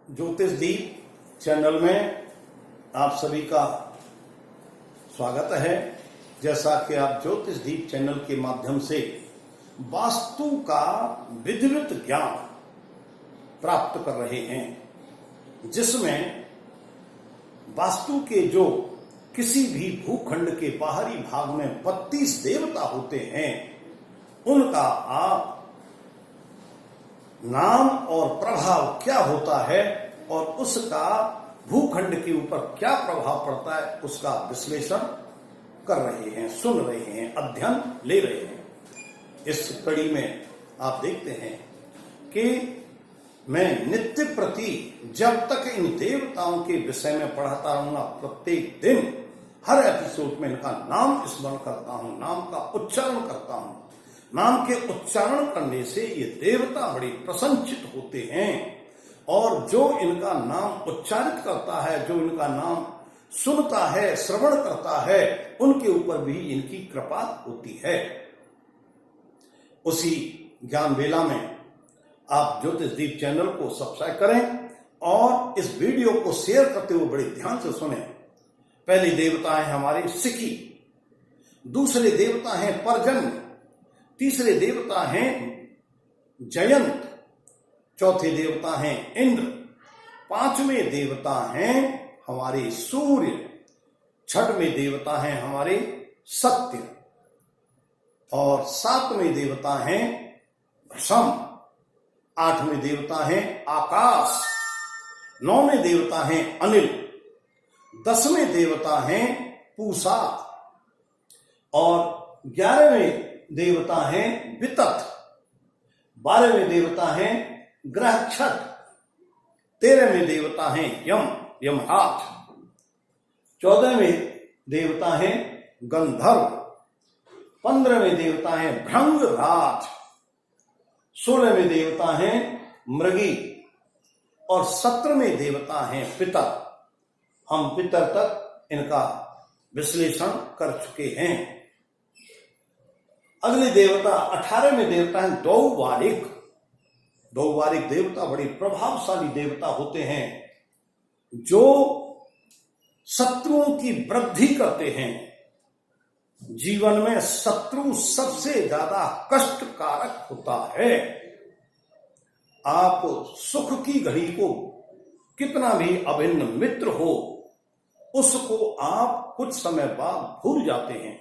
ज्योतिष दीप चैनल में आप सभी का स्वागत है। जैसा कि आप ज्योतिष दीप चैनल के माध्यम से वास्तु का विधिवत ज्ञान प्राप्त कर रहे हैं, जिसमें वास्तु के जो किसी भी भूखंड के बाहरी भाग में 32 देवता होते हैं, उनका आप नाम और प्रभाव क्या होता है और उसका भूखंड के ऊपर क्या प्रभाव पड़ता है, उसका विश्लेषण कर रहे हैं, सुन रहे हैं, अध्ययन ले रहे हैं। इस कड़ी में आप देखते हैं कि मैं नित्य प्रति जब तक इन देवताओं के विषय में पढ़ाता रहूंगा, प्रत्येक दिन हर एपिसोड में इनका नाम स्मरण करता हूं, नाम का उच्चारण करता हूं। नाम के उच्चारण करने से ये देवता बड़े प्रसन्नचित होते हैं और जो इनका नाम उच्चारित करता है, जो इनका नाम सुनता है, श्रवण करता है, उनके ऊपर भी इनकी कृपा होती है। उसी ज्ञान वेला में आप ज्योतिष दीप चैनल को सब्सक्राइब करें और इस वीडियो को शेयर करते हुए बड़े ध्यान से सुनें। पहले देवता है हमारे सिखी, दूसरे देवता हैं पर्जन्य, तीसरे देवता हैं जयंत, चौथे देवता हैं इंद्र, पांचवें देवता हैं हमारे सूर्य, छठवें देवता हैं हमारे सत्य और सातवें देवता हैं भृशम, आठवें देवता हैं आकाश, नौवें देवता हैं अनिल, 10वें देवता हैं पूषा और 11वें देवता हैं वितत, 12वें देवता हैं ग्रहक्षत, 13वें देवता हैं यमराज, 14वें देवता हैं गंधर्व, 15वें देवता हैं भृंगराज, 16वें देवता हैं मृगी और 17वें देवता हैं पितर। हम पितर तक इनका विश्लेषण कर चुके हैं। अगले देवता 18वें देवता हैं दौवारिक। दौवारिक देवता बड़े प्रभावशाली देवता होते हैं, जो शत्रुओं की वृद्धि करते हैं। जीवन में शत्रु सबसे ज्यादा कष्टकारक होता है। आप सुख की घड़ी को कितना भी अभिन्न मित्र हो, उसको आप कुछ समय बाद भूल जाते हैं,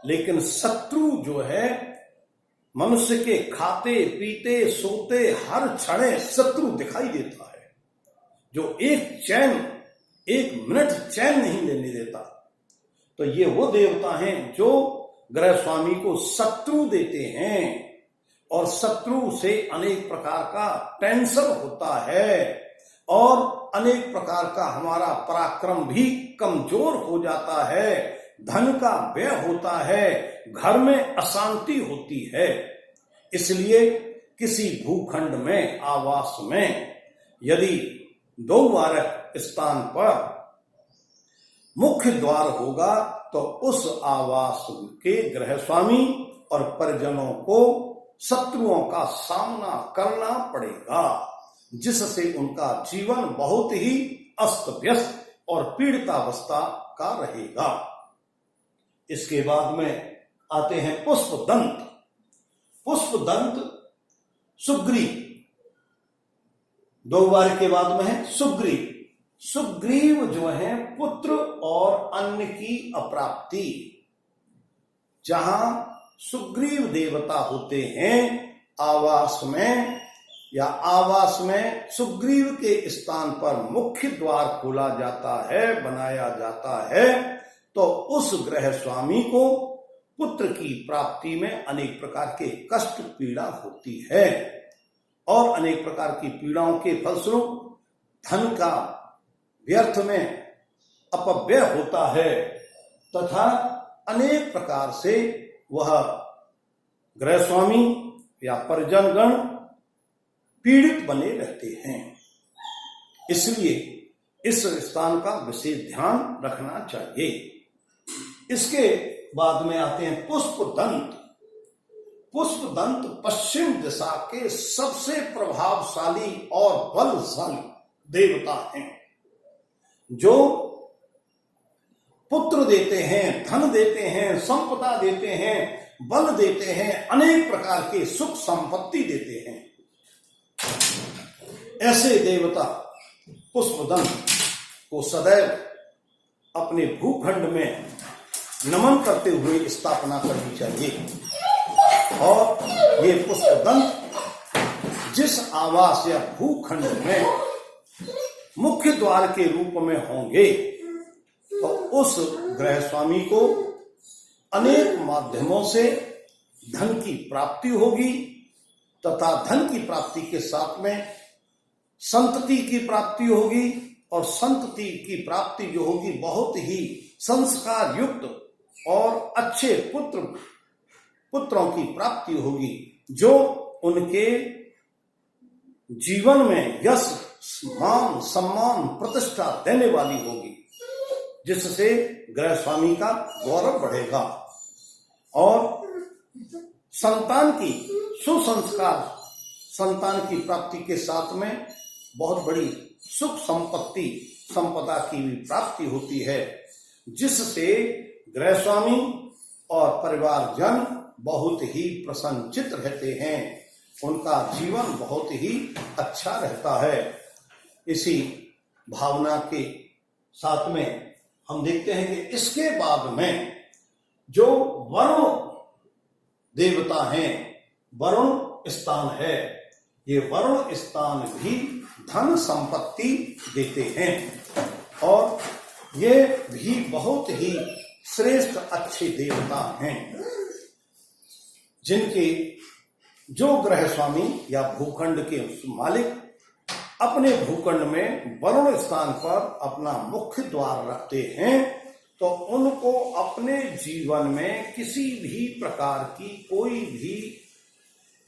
लेकिन शत्रु जो है मनुष्य के खाते पीते सोते हर क्षण शत्रु दिखाई देता है, जो एक मिनट चैन नहीं लेने देता। तो ये वो देवता हैं जो ग्रह स्वामी को शत्रु देते हैं और शत्रु से अनेक प्रकार का टेंशन होता है और अनेक प्रकार का हमारा पराक्रम भी कमजोर हो जाता है, धन का व्यय होता है, घर में अशांति होती है। इसलिए किसी भूखंड में आवास में यदि दौवारक स्थान पर मुख्य द्वार होगा तो उस आवास के ग्रह स्वामी और परिजनों को शत्रुओं का सामना करना पड़ेगा, जिससे उनका जीवन बहुत ही अस्त व्यस्त और पीड़ितावस्था का रहेगा। इसके बाद में आते हैं पुष्पदंत। पुष्पदंत सुग्रीव, दौवार के बाद में है सुग्रीव। सुग्रीव जो है पुत्र और अन्न की अप्राप्ति। जहां सुग्रीव देवता होते हैं आवास में या आवास में सुग्रीव के स्थान पर मुख्य द्वार खोला जाता है, बनाया जाता है, तो उस ग्रह स्वामी को पुत्र की प्राप्ति में अनेक प्रकार के कष्ट पीड़ा होती है और अनेक प्रकार की पीड़ाओं के फलस्वरूप धन का व्यर्थ में अपव्यय होता है तथा अनेक प्रकार से वह ग्रह स्वामी या परिजनगण पीड़ित बने रहते हैं। इसलिए इस स्थान का विशेष ध्यान रखना चाहिए। इसके बाद में आते हैं पुष्पदंत। पुष्पदंत पश्चिम दिशा के सबसे प्रभावशाली और बलशाली देवता हैं, जो पुत्र देते हैं, धन देते हैं, संपदा देते हैं, बल देते हैं, अनेक प्रकार के सुख संपत्ति देते हैं। ऐसे देवता पुष्पदंत को सदैव अपने भूखंड में नमन करते हुए स्थापना करनी चाहिए। और ये पुष्पदंत जिस आवास या भूखंड में मुख्य द्वार के रूप में होंगे, तो उस गृह स्वामी को अनेक माध्यमों से धन की प्राप्ति होगी, तथा धन की प्राप्ति के साथ में संतति की प्राप्ति होगी, और संतति की प्राप्ति जो होगी बहुत ही संस्कार युक्त और अच्छे पुत्रों की प्राप्ति होगी, जो उनके जीवन में यश, मान, सम्मान, प्रतिष्ठा देने वाली होगी, जिससे गृह स्वामी का गौरव बढ़ेगा। और संतान की सुसंस्कार संतान की प्राप्ति के साथ में बहुत बड़ी सुख संपत्ति संपदा की भी प्राप्ति होती है, जिससे गृह स्वामी और परिवारजन बहुत ही प्रसन्नचित्त रहते हैं, उनका जीवन बहुत ही अच्छा रहता है। इसी भावना के साथ में हम देखते हैं कि इसके बाद में जो वरुण देवता हैं, वरुण स्थान है, ये वरुण स्थान भी धन संपत्ति देते हैं, और ये भी बहुत ही श्रेष्ठ अच्छे देवता हैं, जिनके जो गृह स्वामी या भूखंड के मालिक अपने भूखंड में वरुण स्थान पर अपना मुख्य द्वार रखते हैं, तो उनको अपने जीवन में किसी भी प्रकार की कोई भी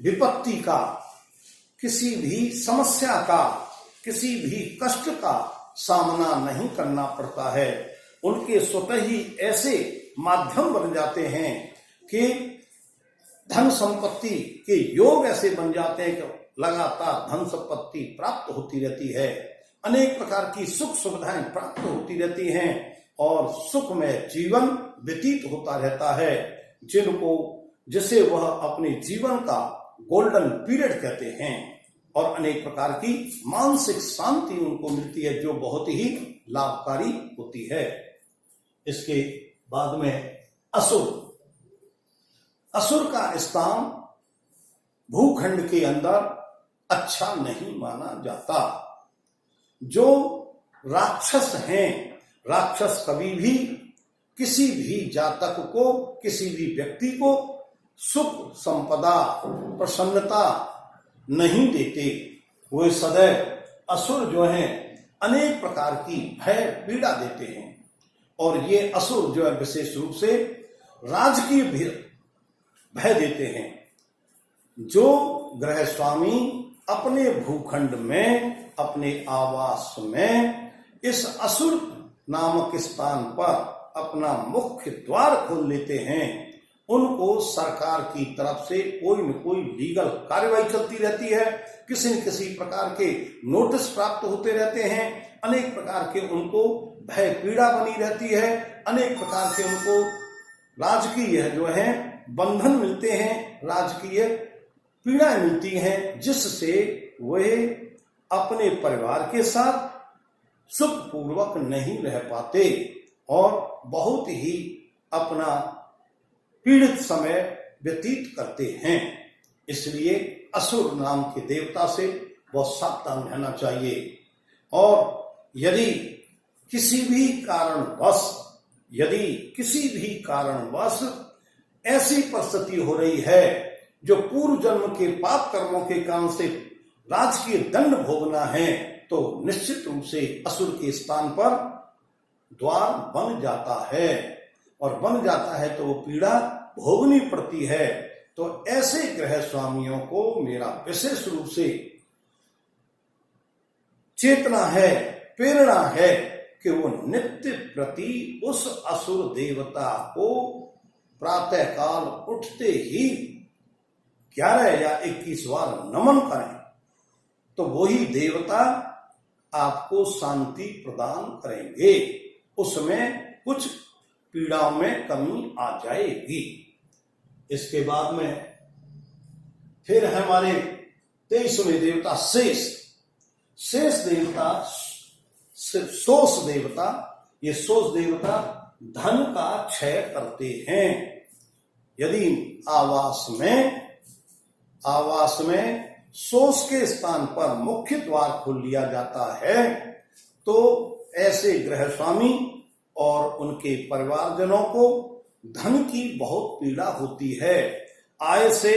विपत्ति का, किसी भी समस्या का, किसी भी कष्ट का सामना नहीं करना पड़ता है। उनके स्वतः ही ऐसे माध्यम बन जाते हैं कि धन संपत्ति के योग ऐसे बन जाते हैं कि लगातार धन संपत्ति प्राप्त होती रहती है, अनेक प्रकार की सुख सुविधाएं प्राप्त होती रहती हैं, और सुखमय जीवन व्यतीत होता रहता है, जिसे वह अपने जीवन का गोल्डन पीरियड कहते हैं, और अनेक प्रकार की मानसिक शांति उनको मिलती है, जो बहुत ही लाभकारी होती है। इसके बाद में असुर का स्थान भूखंड के अंदर अच्छा नहीं माना जाता। जो राक्षस हैं, राक्षस कभी भी किसी भी जातक को, किसी भी व्यक्ति को सुख संपदा प्रसन्नता नहीं देते। वे सदैव असुर जो हैं अनेक प्रकार की भय पीड़ा देते हैं, और ये असुर जो है विशेष रूप से राजकीय भय देते हैं। जो गृह स्वामी अपने भूखंड में, अपने आवास में इस असुर नामक स्थान पर अपना मुख्य द्वार खोल लेते हैं, उनको सरकार की तरफ से कोई न कोई लीगल कार्रवाई चलती रहती है, किसी न किसी प्रकार के नोटिस प्राप्त होते रहते हैं, अनेक प्रकार के उनको भय पीड़ा बनी रहती है, अनेक प्रकार के उनको राजकीय जो है बंधन मिलते हैं, राजकीय पीड़ाएं मिलती हैं, जिससे वे अपने परिवार के साथ सुखपूर्वक नहीं रह पाते और बहुत ही अपना पीड़ित समय व्यतीत करते हैं। इसलिए असुर नाम के देवता से बहुत सावधान रहना चाहिए। और यदि किसी भी कारणवश ऐसी परिस्थिति हो रही है जो पूर्व जन्म के पाप कर्मों के कारण से राजकीय दंड भोगना है, तो निश्चित रूप से असुर के स्थान पर द्वार बन जाता है, और बन जाता है तो वो पीड़ा भोगनी पड़ती है। तो ऐसे गृह स्वामियों को मेरा विशेष रूप से चेतना है, प्रेरणा है कि वो नित्य प्रति उस असुर देवता को प्रातः काल उठते ही 11 या 21 बार नमन करें, तो वही देवता आपको शांति प्रदान करेंगे, उसमें कुछ पीड़ाओं में कमी आ जाएगी। इसके बाद में फिर हमारे 23वें देवता शेष देवता, सोष देवता। ये सोष देवता धन का क्षय करते हैं। यदि आवास में सोष के स्थान पर मुख्य द्वार खोल लिया जाता है तो ऐसे गृह स्वामी और उनके परिवारजनों को धन की बहुत पीड़ा होती है। आय से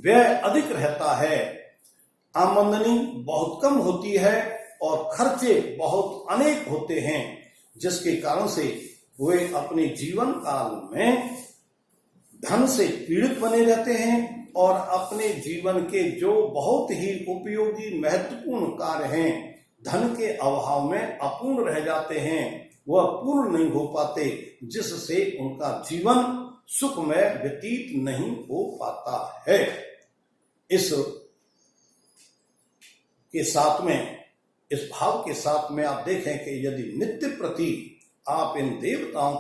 व्यय अधिक रहता है, आमदनी बहुत कम होती है और खर्चे बहुत अनेक होते हैं, जिसके कारण से वे अपने जीवन काल में धन से पीड़ित बने रहते हैं और अपने जीवन के जो बहुत ही उपयोगी महत्वपूर्ण कार्य हैं धन के अभाव में अपूर्ण रह जाते हैं, वह पूर्ण नहीं हो पाते, जिससे उनका जीवन सुखमय व्यतीत नहीं हो पाता है। इस भाव के साथ में आप देखें कि यदि नित्य प्रति आप इन देवताओं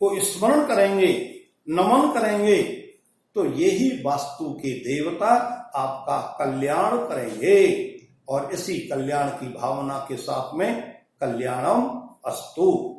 को स्मरण करेंगे, नमन करेंगे, तो यही वास्तु के देवता आपका कल्याण करेंगे। और इसी कल्याण की भावना के साथ में कल्याणम अस्तु।